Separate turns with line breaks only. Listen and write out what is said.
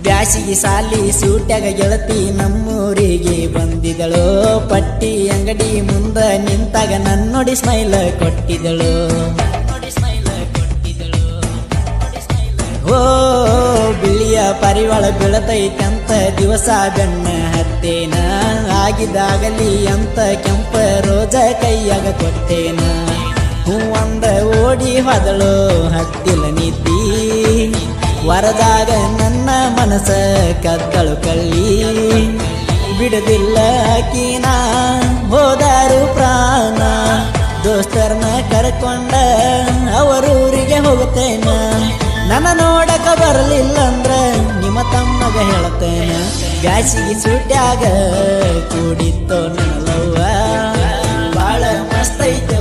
ಬ್ಯಾಸಿಗೆ ಸಾಲಿ ಸೂಟ್ಯಾಗ ಗೆಳತಿ ನಮ್ಮೂರಿಗೆ ಬಂದಿದಳು. ಪಟ್ಟಿ ಅಂಗಡಿ ಮುಂದ ನಿಂತಾಗ ನನ್ನೊಡಿ ಸ್ಮೈಲ್ ಕೊಟ್ಟಿದಳು. ಓ ಬಿಳಿಯ ಪರಿವಾಳ ಬೀಳತೈತಂತ ದಿವಸ ಬೆನ್ನ ಹತ್ತೇನ. ಆಗಿದಾಗಲಿ ಅಂತ ಕೆಂಪ ರೋಜ ಕೈಯಾಗ ಕೊಟ್ಟೇನ. ಹೂವಂದ ಓಡಿ ಹೋದಳು ಹತ್ತಿಲ ನಿದ್ದಿ. ವರದಾಗ ನನ್ನ ಮನಸ ಕದ್ದಳು ಕಳ್ಳಿ. ಬಿಡದಿಲ್ಲ ಆಕಿನ ಹೋದಾರು ಪ್ರಾಣ. ದೋಸ್ತರ್ನ ಕರ್ಕೊಂಡ ಅವರೂರಿಗೆ ಹೋಗುತ್ತೇನ. ನನ್ನ ನೋಡಕ ಬರಲಿಲ್ಲಂದ್ರ ನಿಮ್ಮ ತಮ್ಮಗ ಹೇಳ್ತೇನ. ಬ್ಯಾಸಿಗೆ ಸೂಟ್ಯಾಗ ಕೂಡಿತ್ತೋ ನನ್ನ ಲವ್ವ ಬಾಳ ಮಸ್ತೈತೆ